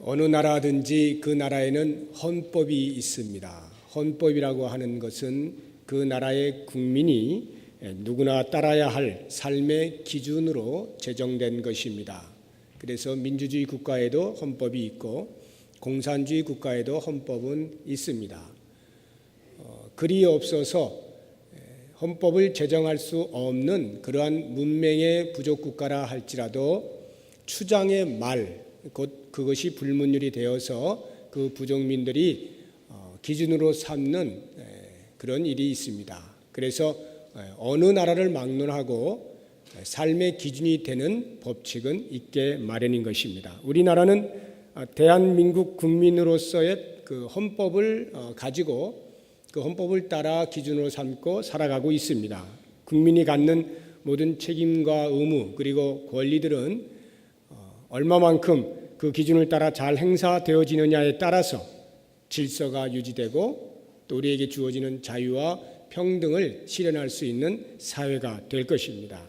어느 나라든지 그 나라에는 헌법이 있습니다. 헌법이라고 하는 것은 그 나라의 국민이 누구나 따라야 할 삶의 기준으로 제정된 것입니다. 그래서 민주주의 국가에도 헌법이 있고 공산주의 국가에도 헌법은 있습니다. 그리 없어서 헌법을 제정할 수 없는 그러한 문명의 부족 국가라 할지라도 추장의 말, 곧 그것이 불문율이 되어서 그 부족민들이 기준으로 삼는 그런 일이 있습니다. 그래서 어느 나라를 막론하고 삶의 기준이 되는 법칙은 있게 마련인 것입니다. 우리나라는 대한민국 국민으로서의 그 헌법을 가지고 그 헌법을 따라 기준으로 삼고 살아가고 있습니다. 국민이 갖는 모든 책임과 의무 그리고 권리들은 얼마만큼 그 기준을 따라 잘 행사되어지느냐에 따라서 질서가 유지되고 또 우리에게 주어지는 자유와 평등을 실현할 수 있는 사회가 될 것입니다.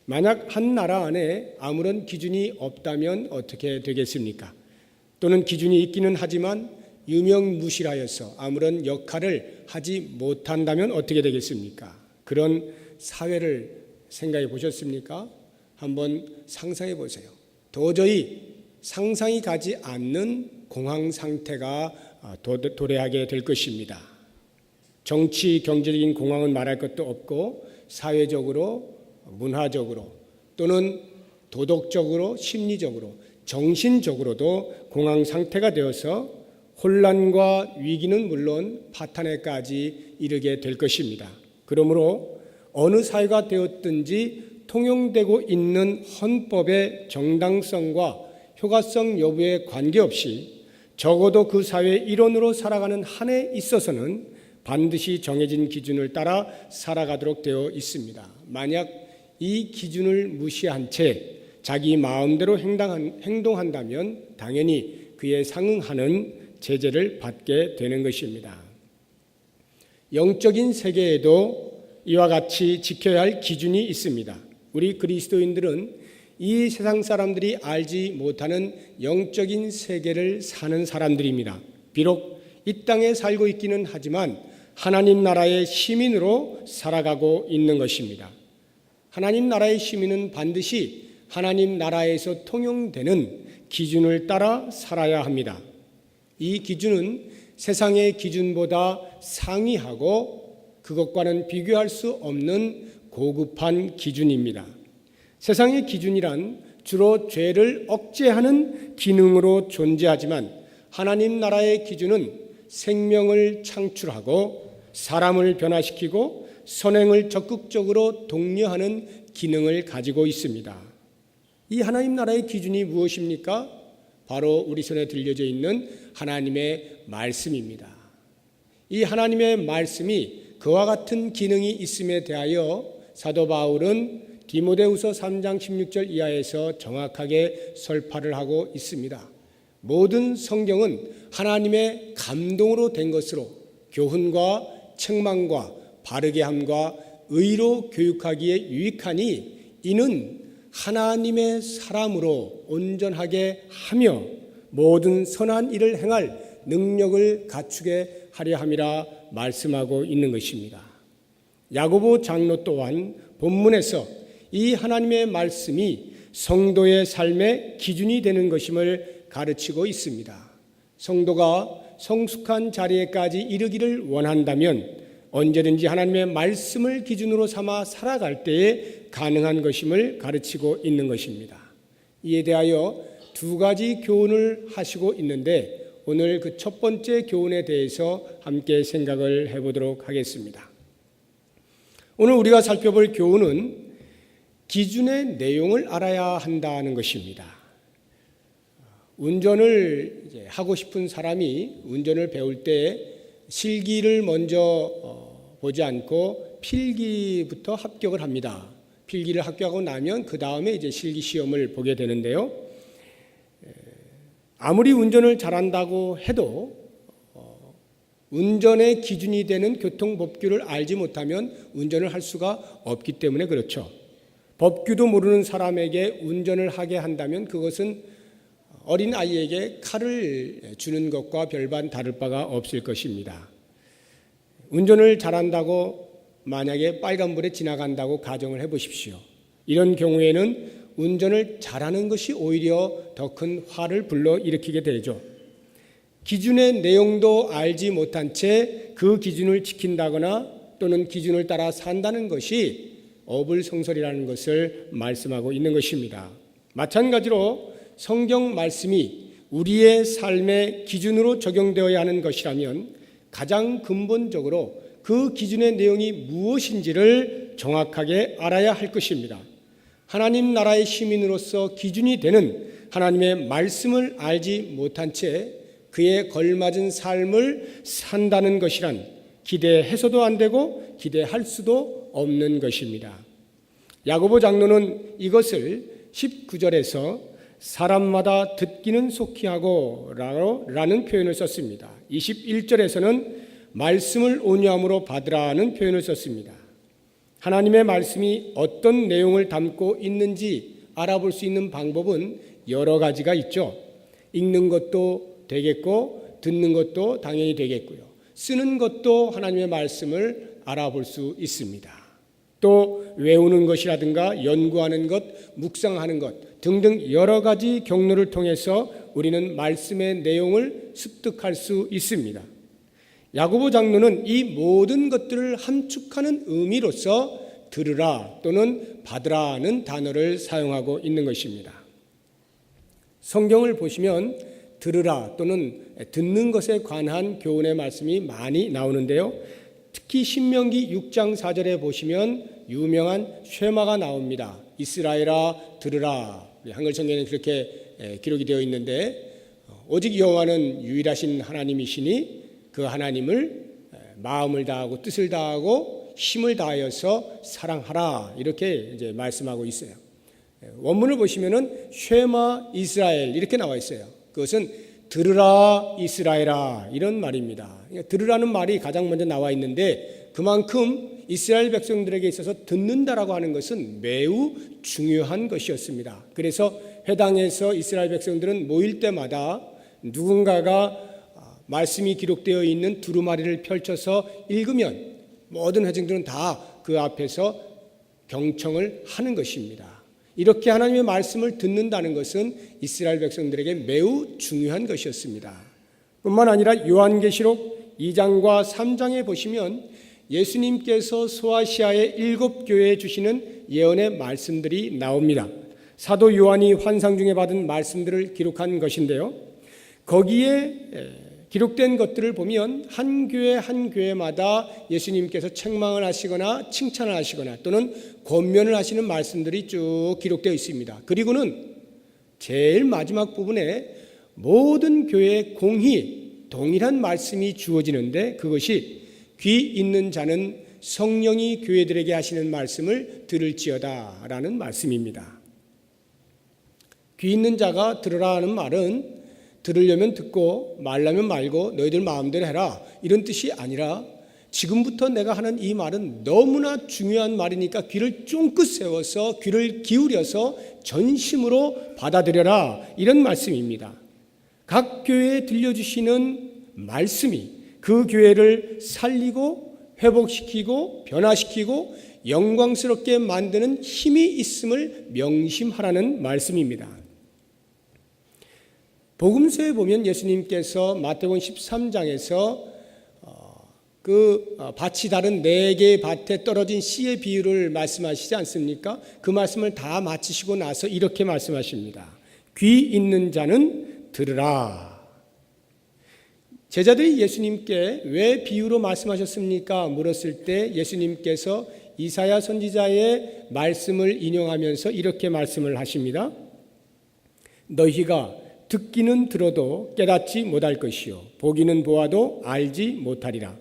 만약 한 나라 안에 아무런 기준이 없다면 어떻게 되겠습니까? 또는 기준이 있기는 하지만 유명무실하여서 아무런 역할을 하지 못한다면 어떻게 되겠습니까? 그런 사회를 생각해 보셨습니까? 한번 상상해 보세요. 도저히 상상이 가지 않는 공황 상태가 도래하게 될 것입니다. 정치, 경제적인 공황은 말할 것도 없고 사회적으로, 문화적으로 또는 도덕적으로, 심리적으로, 정신적으로도 공황 상태가 되어서 혼란과 위기는 물론 파탄에까지 이르게 될 것입니다. 그러므로 어느 사회가 되었든지 통용되고 있는 헌법의 정당성과 효과성 여부에 관계없이 적어도 그 사회의 일원으로 살아가는 한에 있어서는 반드시 정해진 기준을 따라 살아가도록 되어 있습니다. 만약 이 기준을 무시한 채 자기 마음대로 행동한다면 당연히 그에 상응하는 제재를 받게 되는 것입니다. 영적인 세계에도 이와 같이 지켜야 할 기준이 있습니다. 우리 그리스도인들은 이 세상 사람들이 알지 못하는 영적인 세계를 사는 사람들입니다. 비록 이 땅에 살고 있기는 하지만 하나님 나라의 시민으로 살아가고 있는 것입니다. 하나님 나라의 시민은 반드시 하나님 나라에서 통용되는 기준을 따라 살아야 합니다. 이 기준은 세상의 기준보다 상이하고 그것과는 비교할 수 없는 고급한 기준입니다. 세상의 기준이란 주로 죄를 억제하는 기능으로 존재하지만 하나님 나라의 기준은 생명을 창출하고 사람을 변화시키고 선행을 적극적으로 독려하는 기능을 가지고 있습니다. 이 하나님 나라의 기준이 무엇입니까? 바로 우리 손에 들려져 있는 하나님의 말씀입니다. 이 하나님의 말씀이 그와 같은 기능이 있음에 대하여 사도 바울은 디모데후서 3장 16절 이하에서 정확하게 설파를 하고 있습니다. 모든 성경은 하나님의 감동으로 된 것으로 교훈과 책망과 바르게 함과 의로 교육하기에 유익하니 이는 하나님의 사람으로 온전하게 하며 모든 선한 일을 행할 능력을 갖추게 하려 함이라 말씀하고 있는 것입니다. 야고보 장로 또한 본문에서 이 하나님의 말씀이 성도의 삶의 기준이 되는 것임을 가르치고 있습니다. 성도가 성숙한 자리에까지 이르기를 원한다면 언제든지 하나님의 말씀을 기준으로 삼아 살아갈 때에 가능한 것임을 가르치고 있는 것입니다. 이에 대하여 두 가지 교훈을 하시고 있는데 오늘 그 첫 번째 교훈에 대해서 함께 생각을 해보도록 하겠습니다. 오늘 우리가 살펴볼 교훈은 기준의 내용을 알아야 한다는 것입니다. 운전을 하고 싶은 사람이 운전을 배울 때 실기를 먼저 보지 않고 필기부터 합격을 합니다. 필기를 합격하고 나면 그 다음에 이제 실기 시험을 보게 되는데요. 아무리 운전을 잘한다고 해도 운전의 기준이 되는 교통법규를 알지 못하면 운전을 할 수가 없기 때문에 그렇죠. 법규도 모르는 사람에게 운전을 하게 한다면 그것은 어린 아이에게 칼을 주는 것과 별반 다를 바가 없을 것입니다. 운전을 잘한다고 만약에 빨간불에 지나간다고 가정을 해보십시오. 이런 경우에는 운전을 잘하는 것이 오히려 더 큰 화를 불러일으키게 되죠. 기준의 내용도 알지 못한 채 그 기준을 지킨다거나 또는 기준을 따라 산다는 것이 어불성설이라는 것을 말씀하고 있는 것입니다. 마찬가지로 성경 말씀이 우리의 삶의 기준으로 적용되어야 하는 것이라면 가장 근본적으로 그 기준의 내용이 무엇인지를 정확하게 알아야 할 것입니다. 하나님 나라의 시민으로서 기준이 되는 하나님의 말씀을 알지 못한 채 그에 걸맞은 삶을 산다는 것이란 기대해서도 안 되고 기대할 수도 없는 것입니다. 야고보 장로는 이것을 19절에서 사람마다 듣기는 속히 하고 라는 표현을 썼습니다. 21절에서는 말씀을 온유함으로 받으라는 표현을 썼습니다. 하나님의 말씀이 어떤 내용을 담고 있는지 알아볼 수 있는 방법은 여러 가지가 있죠. 읽는 것도 되겠고 듣는 것도 당연히 되겠고요. 쓰는 것도 하나님의 말씀을 알아볼 수 있습니다. 또 외우는 것이라든가 연구하는 것, 묵상하는 것 등등 여러 가지 경로를 통해서 우리는 말씀의 내용을 습득할 수 있습니다. 야고보 장로는 이 모든 것들을 함축하는 의미로서 들으라 또는 받으라는 단어를 사용하고 있는 것입니다. 성경을 보시면 들으라 또는 듣는 것에 관한 교훈의 말씀이 많이 나오는데요. 특히 신명기 6장 4절에 보시면 유명한 쉐마가 나옵니다. 이스라엘아 들으라. 한글 성경에는 그렇게 기록이 되어 있는데 오직 여호와는 유일하신 하나님이시니 그 하나님을 마음을 다하고 뜻을 다하고 힘을 다하여서 사랑하라 이렇게 이제 말씀하고 있어요. 원문을 보시면은 쉐마 이스라엘 이렇게 나와 있어요. 그것은 들으라 이스라엘아 이런 말입니다. 들으라는 말이 가장 먼저 나와 있는데 그만큼 이스라엘 백성들에게 있어서 듣는다라고 하는 것은 매우 중요한 것이었습니다. 그래서 회당에서 이스라엘 백성들은 모일 때마다 누군가가 말씀이 기록되어 있는 두루마리를 펼쳐서 읽으면 모든 회중들은 다 그 앞에서 경청을 하는 것입니다. 이렇게 하나님의 말씀을 듣는다는 것은 이스라엘 백성들에게 매우 중요한 것이었습니다. 뿐만 아니라 요한계시록 2장과 3장에 보시면 예수님께서 소아시아의 7교회에 주시는 예언의 말씀들이 나옵니다. 사도 요한이 환상 중에 받은 말씀들을 기록한 것인데요. 거기에 기록된 것들을 보면 한 교회 한 교회마다 예수님께서 책망을 하시거나 칭찬을 하시거나 또는 권면을 하시는 말씀들이 쭉 기록되어 있습니다. 그리고는 제일 마지막 부분에 모든 교회에 공히 동일한 말씀이 주어지는데 그것이 귀 있는 자는 성령이 교회들에게 하시는 말씀을 들을지어다 라는 말씀입니다. 귀 있는 자가 들으라는 말은 들으려면 듣고 말라면 말고 너희들 마음대로 해라 이런 뜻이 아니라 지금부터 내가 하는 이 말은 너무나 중요한 말이니까 귀를 쫑긋 세워서 귀를 기울여서 전심으로 받아들여라 이런 말씀입니다. 각 교회에 들려주시는 말씀이 그 교회를 살리고 회복시키고 변화시키고 영광스럽게 만드는 힘이 있음을 명심하라는 말씀입니다. 복음서에 보면 예수님께서 마태복음 13장에서 그 밭이 다른 4개의 밭에 떨어진 씨의 비유를 말씀하시지 않습니까? 그 말씀을 다 마치시고 나서 이렇게 말씀하십니다. 귀 있는 자는 들으라. 제자들이 예수님께 왜 비유로 말씀하셨습니까? 물었을 때 예수님께서 이사야 선지자의 말씀을 인용하면서 이렇게 말씀을 하십니다. 너희가 듣기는 들어도 깨닫지 못할 것이요 보기는 보아도 알지 못하리라.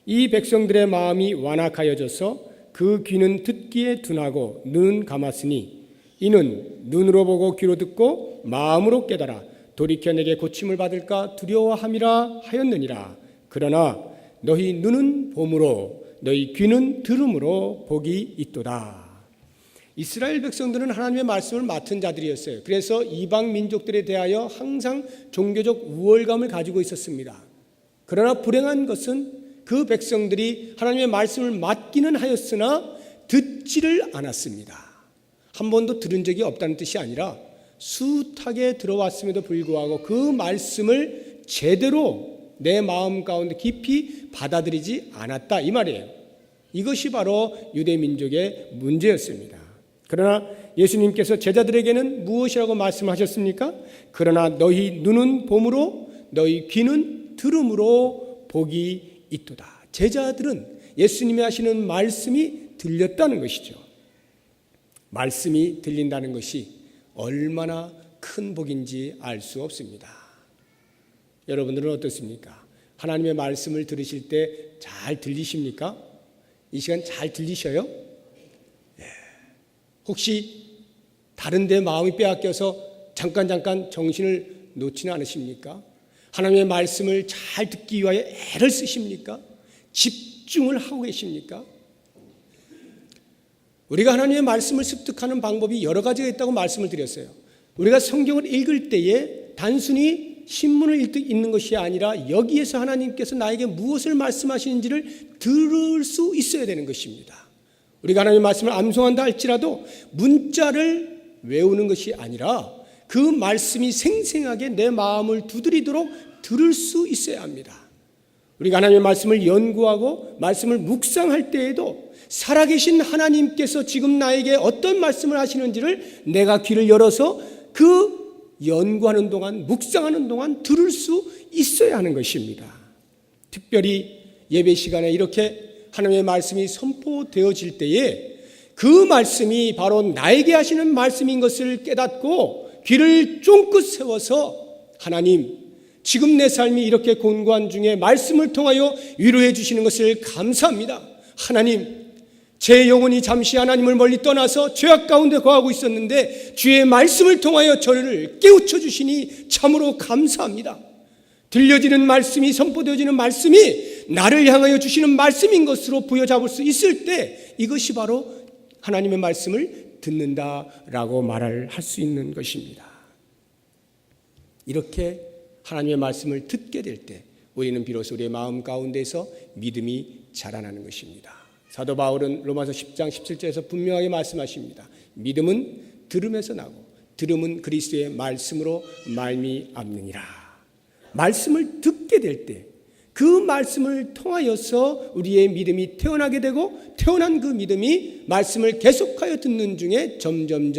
이 백성들의 마음이 완악하여져서 그 귀는 듣기에 둔하고 눈은 감았으니 이는 눈으로 보고 귀로 듣고 마음으로 깨달아 돌이켜 내게 고침을 받을까 두려워함이라 하였느니라. 그러나 너희 눈은 봄으로 너희 귀는 들음으로 복이 있도다. 이스라엘 백성들은 하나님의 말씀을 맡은 자들이었어요. 그래서 이방 민족들에 대하여 항상 종교적 우월감을 가지고 있었습니다. 그러나 불행한 것은 그 백성들이 하나님의 말씀을 맡기는 하였으나 듣지를 않았습니다. 한 번도 들은 적이 없다는 뜻이 아니라 숱하게 들어왔음에도 불구하고 그 말씀을 제대로 내 마음 가운데 깊이 받아들이지 않았다, 이 말이에요. 이것이 바로 유대민족의 문제였습니다. 그러나 예수님께서 제자들에게는 무엇이라고 말씀하셨습니까? 그러나 너희 눈은 봄으로 너희 귀는 들음으로 복이 있도다. 제자들은 예수님이 하시는 말씀이 들렸다는 것이죠. 말씀이 들린다는 것이 얼마나 큰 복인지 알 수 없습니다. 여러분들은 어떻습니까? 하나님의 말씀을 들으실 때 잘 들리십니까? 이 시간 잘 들리셔요? 혹시 다른 데 마음이 빼앗겨서 잠깐 정신을 놓지는 않으십니까? 하나님의 말씀을 잘 듣기 위하여 애를 쓰십니까? 집중을 하고 계십니까? 우리가 하나님의 말씀을 습득하는 방법이 여러 가지가 있다고 말씀을 드렸어요. 우리가 성경을 읽을 때에 단순히 신문을 읽는 것이 아니라 여기에서 하나님께서 나에게 무엇을 말씀하시는지를 들을 수 있어야 되는 것입니다. 우리가 하나님의 말씀을 암송한다 할지라도 문자를 외우는 것이 아니라 그 말씀이 생생하게 내 마음을 두드리도록 들을 수 있어야 합니다. 우리가 하나님의 말씀을 연구하고 말씀을 묵상할 때에도 살아계신 하나님께서 지금 나에게 어떤 말씀을 하시는지를 내가 귀를 열어서 그 연구하는 동안, 묵상하는 동안 들을 수 있어야 하는 것입니다. 특별히 예배 시간에 이렇게 하나님의 말씀이 선포되어질 때에 그 말씀이 바로 나에게 하시는 말씀인 것을 깨닫고 귀를 쫑긋 세워서 하나님, 지금 내 삶이 이렇게 곤고한 중에 말씀을 통하여 위로해 주시는 것을 감사합니다. 하나님, 제 영혼이 잠시 하나님을 멀리 떠나서 죄악 가운데 거하고 있었는데 주의 말씀을 통하여 저를 깨우쳐 주시니 참으로 감사합니다. 들려지는 말씀이, 선포되어지는 말씀이 나를 향하여 주시는 말씀인 것으로 부여잡을 수 있을 때 이것이 바로 하나님의 말씀을 듣는다라고 말을 할 수 있는 것입니다. 이렇게 하나님의 말씀을 듣게 될 때 우리는 비로소 우리의 마음 가운데서 믿음이 자라나는 것입니다. 사도 바울은 로마서 10장 17절에서 분명하게 말씀하십니다. 믿음은 들음에서 나고 들음은 그리스도의 말씀으로 말미암느니라. 말씀을 듣게 될 때 그 말씀을 통하여서 우리의 믿음이 태어나게 되고 태어난 그 믿음이 말씀을 계속하여 듣는 중에 점점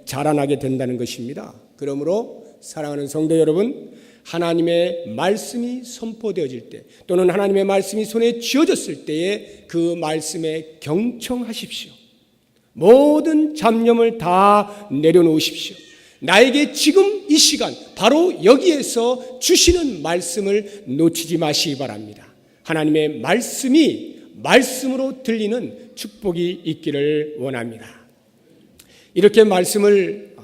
자라나게 된다는 것입니다. 그러므로 사랑하는 성도 여러분, 하나님의 말씀이 선포되어질 때 또는 하나님의 말씀이 손에 쥐어졌을 때에 그 말씀에 경청하십시오. 모든 잡념을 다 내려놓으십시오. 나에게 지금 이 시간 바로 여기에서 주시는 말씀을 놓치지 마시기 바랍니다. 하나님의 말씀이 말씀으로 들리는 축복이 있기를 원합니다. 이렇게 말씀을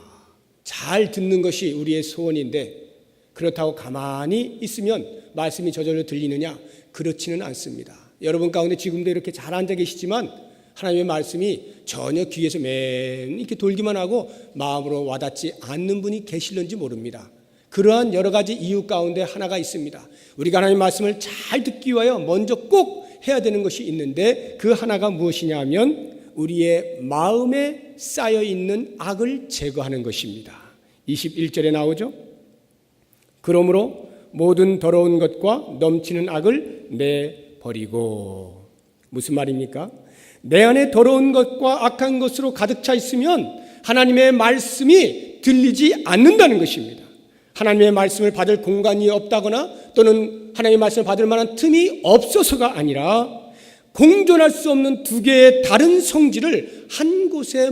잘 듣는 것이 우리의 소원인데 그렇다고 가만히 있으면 말씀이 저절로 들리느냐? 그렇지는 않습니다. 여러분 가운데 지금도 이렇게 잘 앉아 계시지만 하나님의 말씀이 전혀 귀에서 맨 이렇게 돌기만 하고 마음으로 와닿지 않는 분이 계실는지 모릅니다. 그러한 여러 가지 이유 가운데 하나가 있습니다. 우리가 하나님의 말씀을 잘 듣기 위하여 먼저 꼭 해야 되는 것이 있는데 그 하나가 무엇이냐 하면 우리의 마음에 쌓여있는 악을 제거하는 것입니다. 21절에 나오죠. 그러므로 모든 더러운 것과 넘치는 악을 내버리고. 무슨 말입니까? 내 안에 더러운 것과 악한 것으로 가득 차 있으면 하나님의 말씀이 들리지 않는다는 것입니다. 하나님의 말씀을 받을 공간이 없다거나 또는 하나님의 말씀을 받을 만한 틈이 없어서가 아니라 공존할 수 없는 두 개의 다른 성질을 한 곳에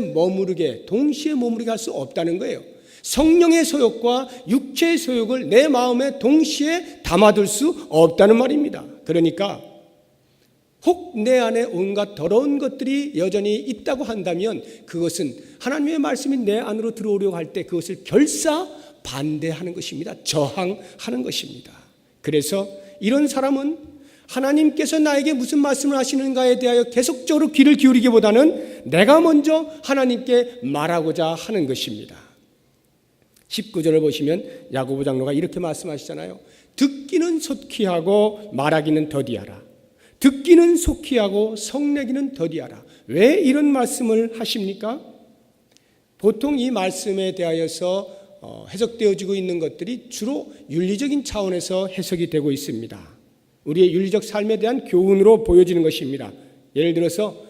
동시에 머무르게 할 수 없다는 거예요. 성령의 소욕과 육체의 소욕을 내 마음에 동시에 담아둘 수 없다는 말입니다. 그러니까 혹 내 안에 온갖 더러운 것들이 여전히 있다고 한다면 그것은 하나님의 말씀이 내 안으로 들어오려고 할 때 그것을 결사 반대하는 것입니다. 저항하는 것입니다. 그래서 이런 사람은 하나님께서 나에게 무슨 말씀을 하시는가에 대하여 계속적으로 귀를 기울이기보다는 내가 먼저 하나님께 말하고자 하는 것입니다. 19절을 보시면 야고보 장로가 이렇게 말씀하시잖아요. 듣기는 속히 하고 말하기는 더디하라. 듣기는 속히 하고 성내기는 더디하라. 왜 이런 말씀을 하십니까? 보통 이 말씀에 대하여서 해석되어지고 있는 것들이 주로 윤리적인 차원에서 해석이 되고 있습니다. 우리의 윤리적 삶에 대한 교훈으로 보여지는 것입니다. 예를 들어서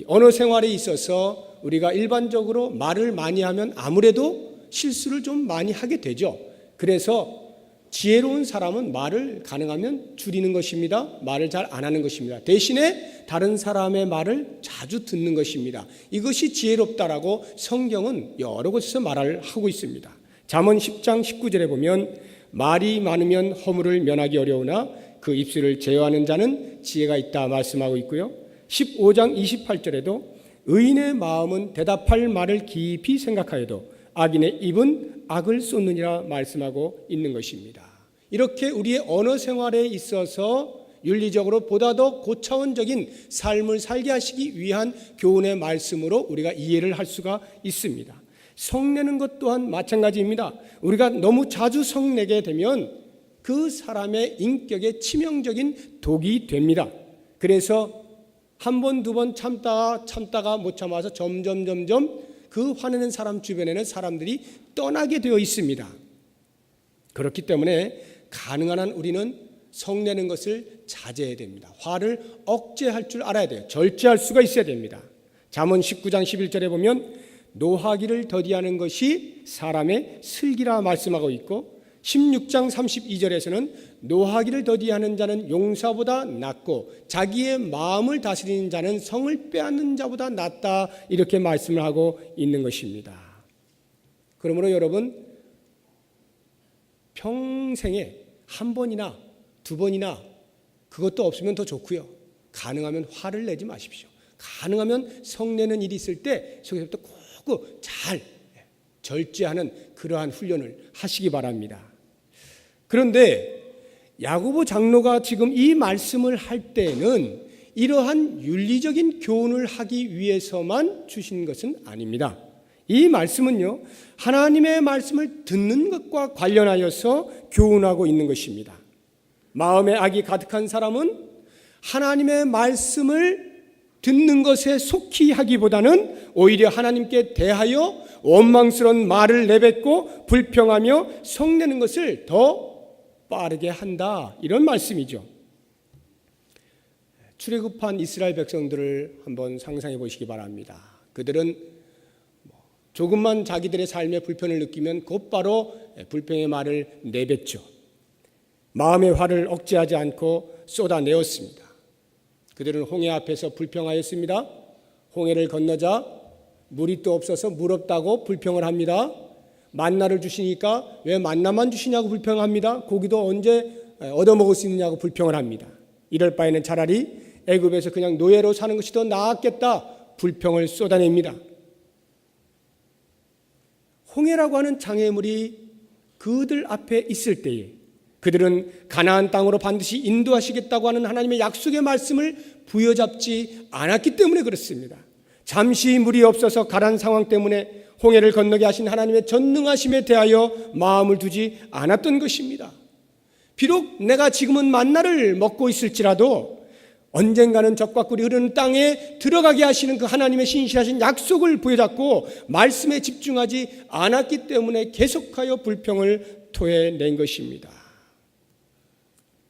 언어 생활에 있어서 우리가 일반적으로 말을 많이 하면 아무래도 실수를 좀 많이 하게 되죠. 그래서 지혜로운 사람은 말을 가능하면 줄이는 것입니다. 말을 잘 안 하는 것입니다. 대신에 다른 사람의 말을 자주 듣는 것입니다. 이것이 지혜롭다라고 성경은 여러 곳에서 말을 하고 있습니다. 잠언 10장 19절에 보면 말이 많으면 허물을 면하기 어려우나 그 입술을 제어하는 자는 지혜가 있다 말씀하고 있고요. 15장 28절에도 의인의 마음은 대답할 말을 깊이 생각하여도 악인의 입은 악을 쏟느니라 말씀하고 있는 것입니다. 이렇게 우리의 언어 생활에 있어서 윤리적으로 보다 더 고차원적인 삶을 살게 하시기 위한 교훈의 말씀으로 우리가 이해를 할 수가 있습니다. 성내는 것 또한 마찬가지입니다. 우리가 너무 자주 성내게 되면 그 사람의 인격에 치명적인 독이 됩니다. 그래서 한 번, 두 번 참다가 못 참아서 점점 그 화내는 사람 주변에는 사람들이 떠나게 되어 있습니다. 그렇기 때문에 가능한 한 우리는 성내는 것을 자제해야 됩니다. 화를 억제할 줄 알아야 돼요. 절제할 수가 있어야 됩니다. 잠언 19장 11절에 보면 노하기를 더디하는 것이 사람의 슬기라 말씀하고 있고 16장 32절에서는 노하기를 더디하는 자는 용사보다 낫고 자기의 마음을 다스리는 자는 성을 빼앗는 자보다 낫다 이렇게 말씀을 하고 있는 것입니다. 그러므로 여러분 평생에 한 번이나 두 번이나 그것도 없으면 더 좋고요. 가능하면 화를 내지 마십시오. 가능하면 성내는 일이 있을 때 속에서부터 꼭 잘 절제하는 그러한 훈련을 하시기 바랍니다. 그런데 야고보 장로가 지금 이 말씀을 할 때는 이러한 윤리적인 교훈을 하기 위해서만 주신 것은 아닙니다. 이 말씀은요, 하나님의 말씀을 듣는 것과 관련하여서 교훈하고 있는 것입니다. 마음에 악이 가득한 사람은 하나님의 말씀을 듣는 것에 속히 하기보다는 오히려 하나님께 대하여 원망스러운 말을 내뱉고 불평하며 성내는 것을 더 빠르게 한다. 이런 말씀이죠. 출애굽한 이스라엘 백성들을 한번 상상해 보시기 바랍니다. 그들은 조금만 자기들의 삶에 불편을 느끼면 곧바로 불평의 말을 내뱉죠. 마음의 화를 억제하지 않고 쏟아내었습니다. 그들은 홍해 앞에서 불평하였습니다. 홍해를 건너자 물이 또 없어서 물 없다고 불평을 합니다. 만나를 주시니까 왜 만나만 주시냐고 불평합니다. 고기도 언제 얻어먹을 수 있느냐고 불평을 합니다. 이럴 바에는 차라리 애굽에서 그냥 노예로 사는 것이 더 나았겠다 불평을 쏟아냅니다. 홍해라고 하는 장애물이 그들 앞에 있을 때에 그들은 가나안 땅으로 반드시 인도하시겠다고 하는 하나님의 약속의 말씀을 부여잡지 않았기 때문에 그렇습니다. 잠시 물이 없어서 가난 상황 때문에 홍해를 건너게 하신 하나님의 전능하심에 대하여 마음을 두지 않았던 것입니다. 비록 내가 지금은 만나를 먹고 있을지라도 언젠가는 젖과 꿀이 흐르는 땅에 들어가게 하시는 그 하나님의 신실하신 약속을 부여잡고 말씀에 집중하지 않았기 때문에 계속하여 불평을 토해낸 것입니다.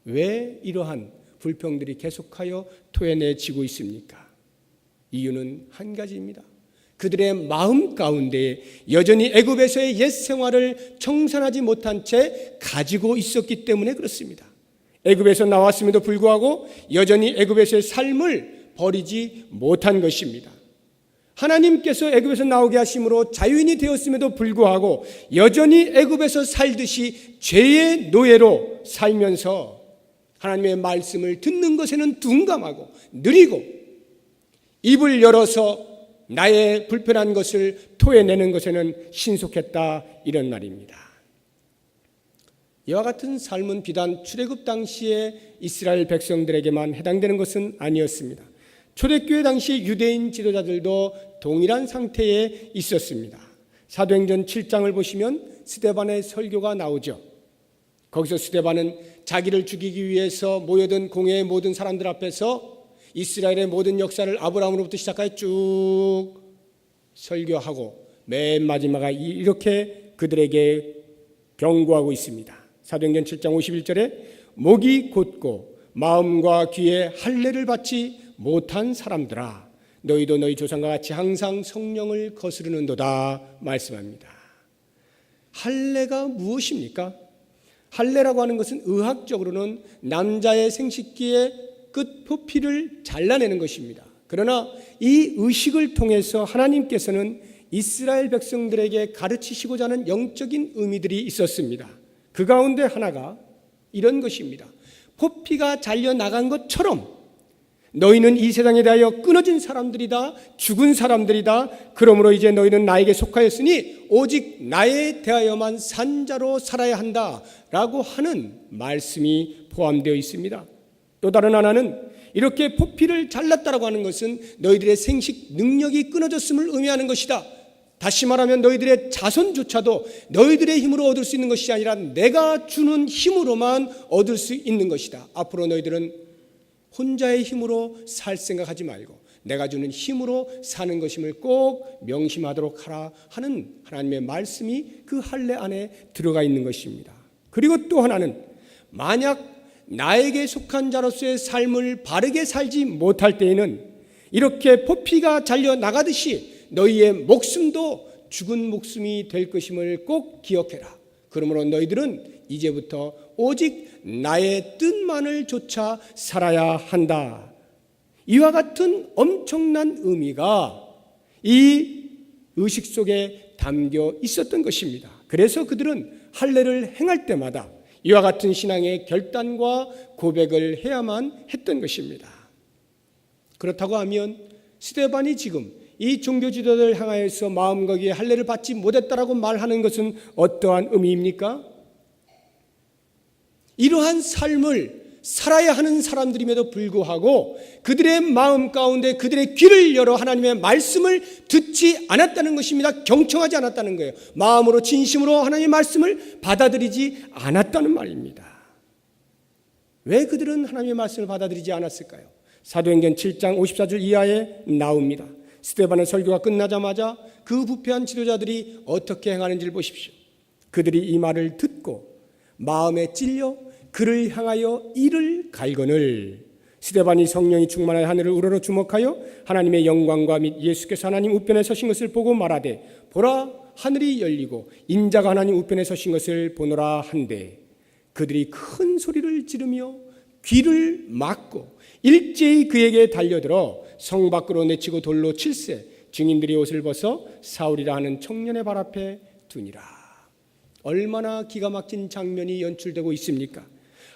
왜 이러한 불평들이 계속하여 토해내지고 있습니까? 이유는 한 가지입니다. 그들의 마음 가운데 여전히 애굽에서의 옛 생활을 청산하지 못한 채 가지고 있었기 때문에 그렇습니다. 애굽에서 나왔음에도 불구하고 여전히 애굽에서의 삶을 버리지 못한 것입니다. 하나님께서 애굽에서 나오게 하심으로 자유인이 되었음에도 불구하고 여전히 애굽에서 살듯이 죄의 노예로 살면서 하나님의 말씀을 듣는 것에는 둔감하고 느리고 입을 열어서 나의 불편한 것을 토해내는 것에는 신속했다 이런 말입니다. 이와 같은 삶은 비단 출애굽 당시에 이스라엘 백성들에게만 해당되는 것은 아니었습니다. 초대교회 당시 유대인 지도자들도 동일한 상태에 있었습니다. 사도행전 7장을 보시면 스데반의 설교가 나오죠. 거기서 스데반은 자기를 죽이기 위해서 모여든 공회의 모든 사람들 앞에서 이스라엘의 모든 역사를 아브라함으로부터 시작하여 쭉 설교하고 맨 마지막에 이렇게 그들에게 경고하고 있습니다. 사도행전 7장 51절에 목이 곧고 마음과 귀에 할례를 받지 못한 사람들아, 너희도 너희 조상과 같이 항상 성령을 거스르는도다 말씀합니다. 할례가 무엇입니까? 할례라고 하는 것은 의학적으로는 남자의 생식기의 끝 표피를 잘라내는 것입니다. 그러나 이 의식을 통해서 하나님께서는 이스라엘 백성들에게 가르치시고자 하는 영적인 의미들이 있었습니다. 그 가운데 하나가 이런 것입니다. 포피가 잘려나간 것처럼 너희는 이 세상에 대하여 끊어진 사람들이다, 죽은 사람들이다. 그러므로 이제 너희는 나에게 속하였으니 오직 나에 대하여만 산 자로 살아야 한다라고 하는 말씀이 포함되어 있습니다. 또 다른 하나는 이렇게 포피를 잘랐다라고 하는 것은 너희들의 생식 능력이 끊어졌음을 의미하는 것이다. 다시 말하면 너희들의 자손조차도 너희들의 힘으로 얻을 수 있는 것이 아니라 내가 주는 힘으로만 얻을 수 있는 것이다. 앞으로 너희들은 혼자의 힘으로 살 생각하지 말고 내가 주는 힘으로 사는 것임을 꼭 명심하도록 하라 하는 하나님의 말씀이 그 할례 안에 들어가 있는 것입니다. 그리고 또 하나는 만약 나에게 속한 자로서의 삶을 바르게 살지 못할 때에는 이렇게 포피가 잘려 나가듯이 너희의 목숨도 죽은 목숨이 될 것임을 꼭 기억해라. 그러므로 너희들은 이제부터 오직 나의 뜻만을 좇아 살아야 한다. 이와 같은 엄청난 의미가 이 의식 속에 담겨 있었던 것입니다. 그래서 그들은 할례를 행할 때마다 이와 같은 신앙의 결단과 고백을 해야만 했던 것입니다. 그렇다고 하면 스데반이 지금 이 종교 지도자를 향하여서 마음과 귀에 할례를 받지 못했다라고 말하는 것은 어떠한 의미입니까? 이러한 삶을 살아야 하는 사람들임에도 불구하고 그들의 마음 가운데 그들의 귀를 열어 하나님의 말씀을 듣지 않았다는 것입니다. 경청하지 않았다는 거예요. 마음으로 진심으로 하나님의 말씀을 받아들이지 않았다는 말입니다. 왜 그들은 하나님의 말씀을 받아들이지 않았을까요? 사도행전 7장 54절 이하에 나옵니다. 스데반의 설교가 끝나자마자 그 부패한 지도자들이 어떻게 행하는지를 보십시오. 그들이 이 말을 듣고 마음에 찔려 그를 향하여 이를 갈거늘 스데반이 성령이 충만하여 하늘을 우러러 주목하여 하나님의 영광과 및 예수께서 하나님 우편에 서신 것을 보고 말하되 보라 하늘이 열리고 인자가 하나님 우편에 서신 것을 보노라 한데 그들이 큰 소리를 지르며 귀를 막고 일제히 그에게 달려들어 성 밖으로 내치고 돌로 칠세 증인들이 옷을 벗어 사울이라 하는 청년의 발 앞에 두니라. 얼마나 기가 막힌 장면이 연출되고 있습니까?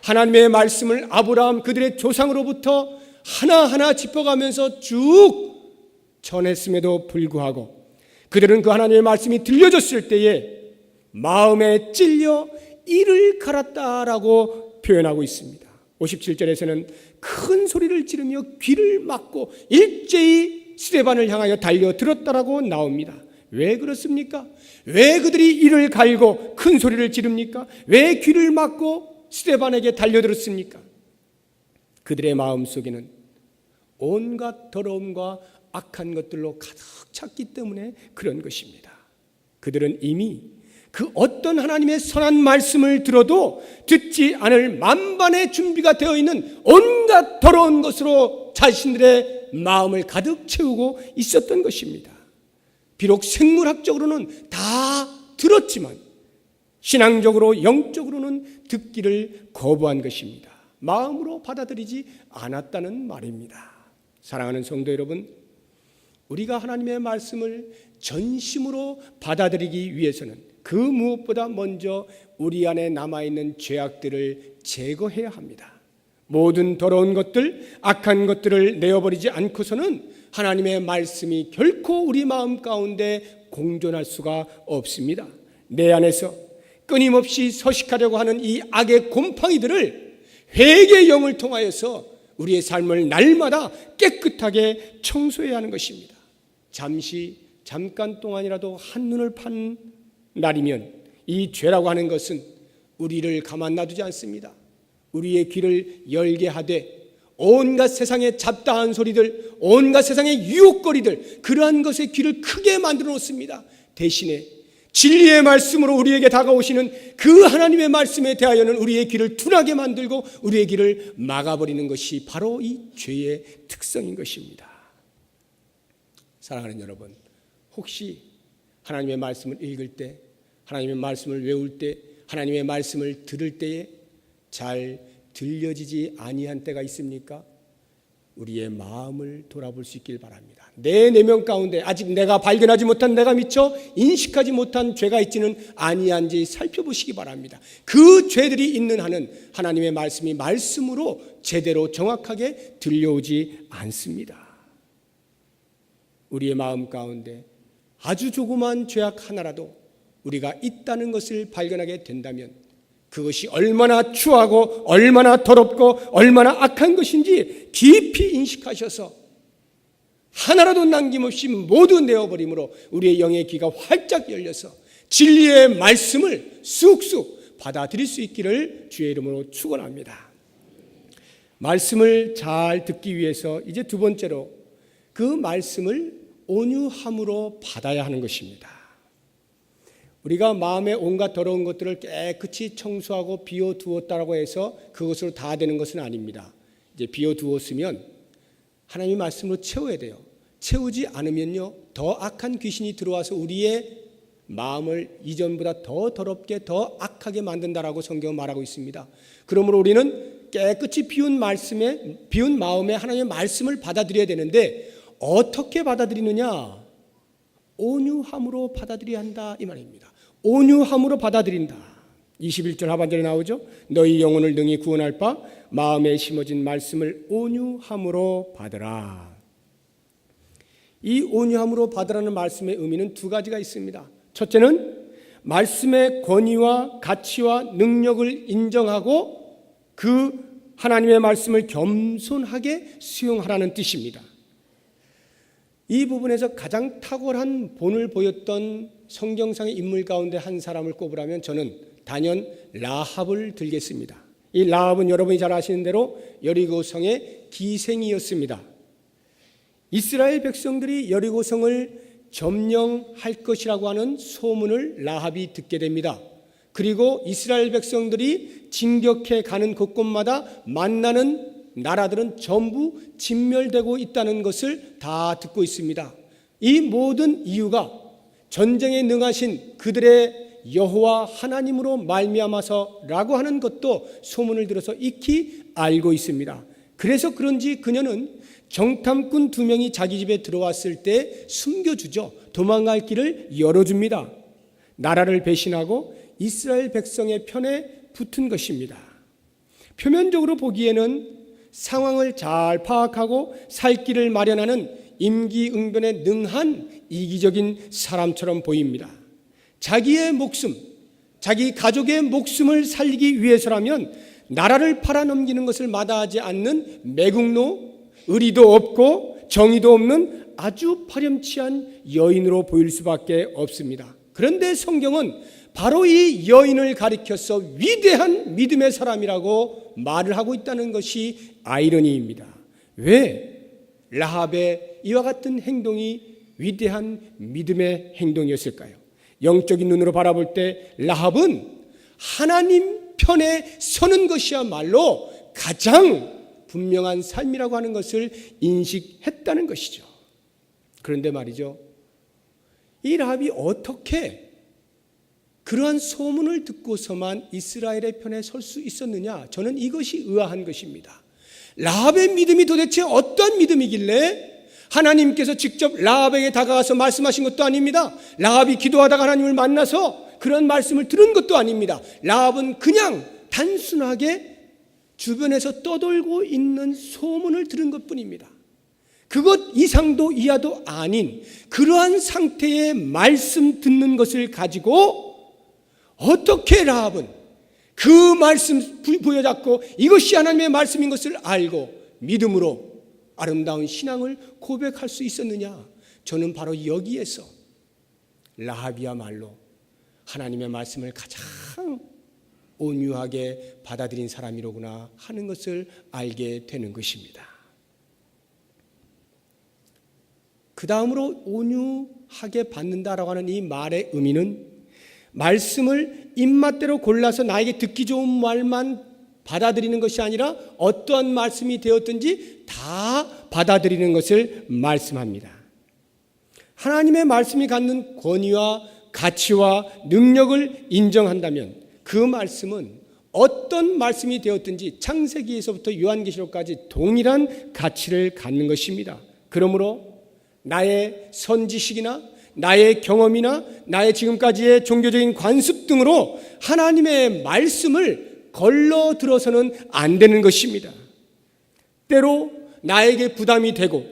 하나님의 말씀을 아브라함 그들의 조상으로부터 하나하나 짚어가면서 쭉 전했음에도 불구하고 그들은 그 하나님의 말씀이 들려졌을 때에 마음에 찔려 이를 갈았다라고 표현하고 있습니다. 57절에서는 큰 소리를 지르며 귀를 막고 일제히 스데반을 향하여 달려들었다라고 나옵니다. 왜 그렇습니까? 왜 그들이 이를 갈고 큰 소리를 지릅니까? 왜 귀를 막고 스데반에게 달려들었습니까? 그들의 마음속에는 온갖 더러움과 악한 것들로 가득 찼기 때문에 그런 것입니다. 그들은 이미 그 어떤 하나님의 선한 말씀을 들어도 듣지 않을 만반의 준비가 되어 있는 온갖 더러운 것으로 자신들의 마음을 가득 채우고 있었던 것입니다. 비록 생물학적으로는 다 들었지만 신앙적으로 영적으로는 듣기를 거부한 것입니다. 마음으로 받아들이지 않았다는 말입니다. 사랑하는 성도 여러분, 우리가 하나님의 말씀을 전심으로 받아들이기 위해서는 그 무엇보다 먼저 우리 안에 남아있는 죄악들을 제거해야 합니다. 모든 더러운 것들, 악한 것들을 내어버리지 않고서는 하나님의 말씀이 결코 우리 마음 가운데 공존할 수가 없습니다. 내 안에서 끊임없이 서식하려고 하는 이 악의 곰팡이들을 회개의 영을 통하여서 우리의 삶을 날마다 깨끗하게 청소해야 하는 것입니다. 잠깐 동안이라도 한눈을 판 날이면 이 죄라고 하는 것은 우리를 가만 놔두지 않습니다. 우리의 귀를 열게 하되 온갖 세상의 잡다한 소리들, 온갖 세상의 유혹거리들, 그러한 것에 귀를 크게 만들어 놓습니다. 대신에 진리의 말씀으로 우리에게 다가오시는 그 하나님의 말씀에 대하여는 우리의 귀를 둔하게 만들고 우리의 귀를 막아버리는 것이 바로 이 죄의 특성인 것입니다. 사랑하는 여러분, 혹시 하나님의 말씀을 읽을 때, 하나님의 말씀을 외울 때, 하나님의 말씀을 들을 때에 잘 들려지지 아니한 때가 있습니까? 우리의 마음을 돌아볼 수 있길 바랍니다. 내 내면 가운데 아직 내가 발견하지 못한, 내가 미처 인식하지 못한 죄가 있지는 아니한지 살펴보시기 바랍니다. 그 죄들이 있는 한은 하나님의 말씀이 말씀으로 제대로 정확하게 들려오지 않습니다. 우리의 마음 가운데 아주 조그만 죄악 하나라도 우리가 있다는 것을 발견하게 된다면 그것이 얼마나 추하고 얼마나 더럽고 얼마나 악한 것인지 깊이 인식하셔서 하나라도 남김없이 모두 내어버림으로 우리의 영의 귀가 활짝 열려서 진리의 말씀을 쑥쑥 받아들일 수 있기를 주의 이름으로 축원합니다. 말씀을 잘 듣기 위해서 이제 두 번째로 그 말씀을 온유함으로 받아야 하는 것입니다. 우리가 마음의 온갖 더러운 것들을 깨끗이 청소하고 비워두었다고 해서 그것으로 다 되는 것은 아닙니다. 이제 비워두었으면 하나님의 말씀으로 채워야 돼요. 채우지 않으면요, 더 악한 귀신이 들어와서 우리의 마음을 이전보다 더 더럽게, 더 악하게 만든다라고 성경은 말하고 있습니다. 그러므로 우리는 깨끗이 비운 마음에 하나님의 말씀을 받아들여야 되는데 어떻게 받아들이느냐? 온유함으로 받아들여야 한다, 이 말입니다. 온유함으로 받아들인다. 21절 하반절에 나오죠. 너희 영혼을 능히 구원할 바 마음에 심어진 말씀을 온유함으로 받으라. 이 온유함으로 받으라는 말씀의 의미는 두 가지가 있습니다. 첫째는 말씀의 권위와 가치와 능력을 인정하고 그 하나님의 말씀을 겸손하게 수용하라는 뜻입니다. 이 부분에서 가장 탁월한 본을 보였던 성경상의 인물 가운데 한 사람을 꼽으라면 저는 단연 라합을 들겠습니다. 이 라합은 여러분이 잘 아시는 대로 여리고성의 기생이었습니다. 이스라엘 백성들이 여리고성을 점령할 것이라고 하는 소문을 라합이 듣게 됩니다. 그리고 이스라엘 백성들이 진격해 가는 곳곳마다 만나는 나라들은 전부 진멸되고 있다는 것을 다 듣고 있습니다. 이 모든 이유가 전쟁에 능하신 그들의 여호와 하나님으로 말미암아서라고 하는 것도 소문을 들어서 익히 알고 있습니다. 그래서 그런지 그녀는 정탐꾼 2명이 자기 집에 들어왔을 때 숨겨주죠. 도망갈 길을 열어줍니다. 나라를 배신하고 이스라엘 백성의 편에 붙은 것입니다. 표면적으로 보기에는 상황을 잘 파악하고 살 길을 마련하는 임기응변에 능한 이기적인 사람처럼 보입니다. 자기의 목숨, 자기 가족의 목숨을 살리기 위해서라면 나라를 팔아넘기는 것을 마다하지 않는 매국노, 의리도 없고 정의도 없는 아주 파렴치한 여인으로 보일 수밖에 없습니다. 그런데 성경은 바로 이 여인을 가리켜서 위대한 믿음의 사람이라고 말을 하고 있다는 것이 아이러니입니다. 왜 라합의 이와 같은 행동이 위대한 믿음의 행동이었을까요? 영적인 눈으로 바라볼 때 라합은 하나님 편에 서는 것이야말로 가장 분명한 삶이라고 하는 것을 인식했다는 것이죠. 그런데 말이죠, 이 라합이 어떻게 그러한 소문을 듣고서만 이스라엘의 편에 설 수 있었느냐? 저는 이것이 의아한 것입니다. 라합의 믿음이 도대체 어떤 믿음이길래 하나님께서 직접 라합에게 다가가서 말씀하신 것도 아닙니다. 라합이 기도하다가 하나님을 만나서 그런 말씀을 들은 것도 아닙니다. 라합은 그냥 단순하게 주변에서 떠돌고 있는 소문을 들은 것뿐입니다. 그것 이상도 이하도 아닌 그러한 상태의 말씀 듣는 것을 가지고 어떻게 라합은 그 말씀 부여잡고 이것이 하나님의 말씀인 것을 알고 믿음으로 아름다운 신앙을 고백할 수 있었느냐? 저는 바로 여기에서 라합이야말로 하나님의 말씀을 가장 온유하게 받아들인 사람이로구나 하는 것을 알게 되는 것입니다. 그 다음으로 온유하게 받는다라고 하는 이 말의 의미는 말씀을 입맛대로 골라서 나에게 듣기 좋은 말만 받아들이는 것이 아니라 어떠한 말씀이 되었든지 다 받아들이는 것을 말씀합니다. 하나님의 말씀이 갖는 권위와 가치와 능력을 인정한다면 그 말씀은 어떤 말씀이 되었든지 창세기에서부터 요한계시록까지 동일한 가치를 갖는 것입니다. 그러므로 나의 선지식이나 나의 경험이나 나의 지금까지의 종교적인 관습 등으로 하나님의 말씀을 걸러들어서는 안 되는 것입니다. 때로 나에게 부담이 되고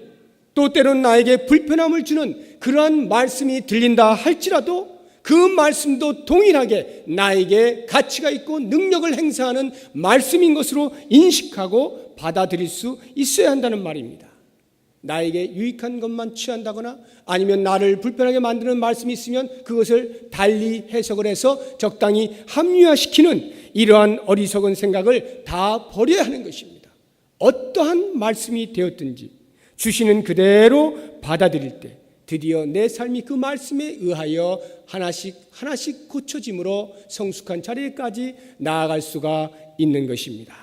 또 때로는 나에게 불편함을 주는 그러한 말씀이 들린다 할지라도 그 말씀도 동일하게 나에게 가치가 있고 능력을 행사하는 말씀인 것으로 인식하고 받아들일 수 있어야 한다는 말입니다. 나에게 유익한 것만 취한다거나 아니면 나를 불편하게 만드는 말씀이 있으면 그것을 달리 해석을 해서 적당히 합리화시키는 이러한 어리석은 생각을 다 버려야 하는 것입니다. 어떠한 말씀이 되었든지 주시는 그대로 받아들일 때 드디어 내 삶이 그 말씀에 의하여 하나씩 고쳐짐으로 성숙한 자리까지 나아갈 수가 있는 것입니다.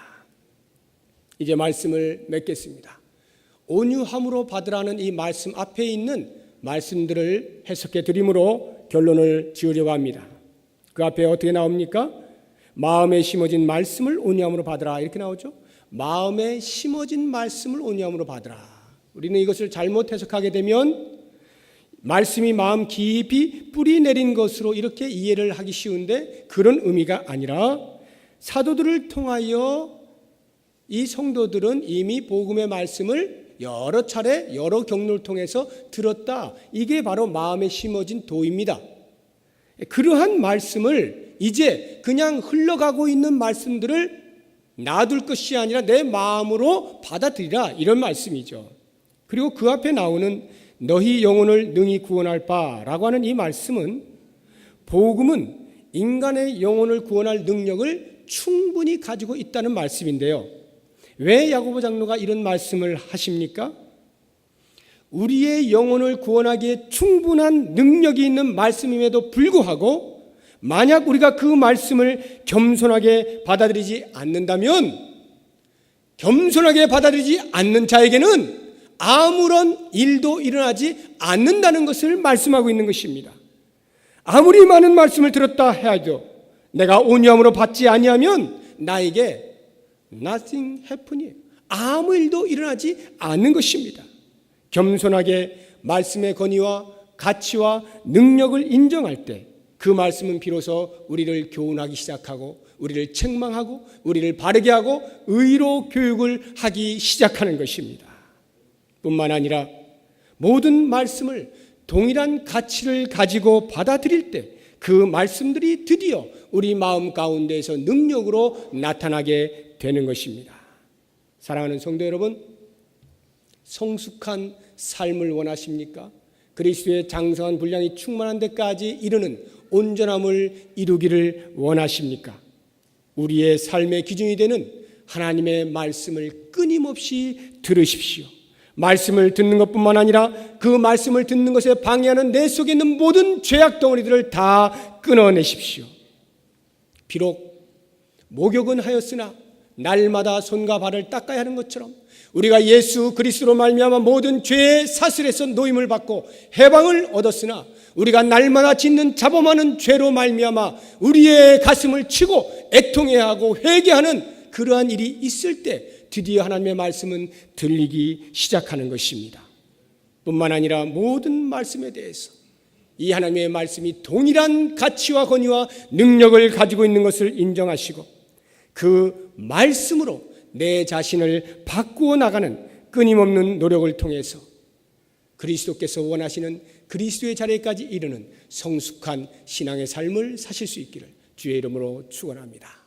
이제 말씀을 맺겠습니다. 온유함으로 받으라는 이 말씀 앞에 있는 말씀들을 해석해 드림으로 결론을 지으려고 합니다. 그 앞에 어떻게 나옵니까? 마음에 심어진 말씀을 온유함으로 받으라 이렇게 나오죠. 마음에 심어진 말씀을 온유함으로 받으라. 우리는 이것을 잘못 해석하게 되면 말씀이 마음 깊이 뿌리 내린 것으로 이렇게 이해를 하기 쉬운데 그런 의미가 아니라 사도들을 통하여 이 성도들은 이미 복음의 말씀을 여러 차례 여러 경로를 통해서 들었다. 이게 바로 마음에 심어진 도입니다. 그러한 말씀을 이제 그냥 흘러가고 있는 말씀들을 놔둘 것이 아니라 내 마음으로 받아들이라 이런 말씀이죠. 그리고 그 앞에 나오는 너희 영혼을 능히 구원할 바라고 하는 이 말씀은 복음은 인간의 영혼을 구원할 능력을 충분히 가지고 있다는 말씀인데요. 왜 야고보 장로가 이런 말씀을 하십니까? 우리의 영혼을 구원하기에 충분한 능력이 있는 말씀임에도 불구하고 만약 우리가 그 말씀을 겸손하게 받아들이지 않는다면 겸손하게 받아들이지 않는 자에게는 아무런 일도 일어나지 않는다는 것을 말씀하고 있는 것입니다. 아무리 많은 말씀을 들었다 해야죠. 내가 온유함으로 받지 아니하면 나에게 nothing happen이에요. 아무 일도 일어나지 않는 것입니다. 겸손하게 말씀의 권위와 가치와 능력을 인정할 때 그 말씀은 비로소 우리를 교훈하기 시작하고 우리를 책망하고 우리를 바르게 하고 의로 교육을 하기 시작하는 것입니다. 뿐만 아니라 모든 말씀을 동일한 가치를 가지고 받아들일 때 그 말씀들이 드디어 우리 마음 가운데에서 능력으로 나타나게 되는 것입니다. 사랑하는 성도 여러분, 성숙한 삶을 원하십니까? 그리스도의 장성한 분량이 충만한 데까지 이르는 온전함을 이루기를 원하십니까? 우리의 삶의 기준이 되는 하나님의 말씀을 끊임없이 들으십시오. 말씀을 듣는 것뿐만 아니라 그 말씀을 듣는 것에 방해하는 내 속에 있는 모든 죄악 덩어리들을 다 끊어내십시오. 비록 목욕은 하였으나 날마다 손과 발을 닦아야 하는 것처럼 우리가 예수 그리스도로 말미암아 모든 죄의 사슬에서 노임을 받고 해방을 얻었으나 우리가 날마다 짓는 자범하는 죄로 말미암아 우리의 가슴을 치고 애통해야 하고 회개하는 그러한 일이 있을 때 드디어 하나님의 말씀은 들리기 시작하는 것입니다. 뿐만 아니라 모든 말씀에 대해서 이 하나님의 말씀이 동일한 가치와 권위와 능력을 가지고 있는 것을 인정하시고 그 말씀으로 내 자신을 바꾸어 나가는 끊임없는 노력을 통해서 그리스도께서 원하시는 그리스도의 자리까지 이르는 성숙한 신앙의 삶을 사실 수 있기를 주의 이름으로 축원합니다.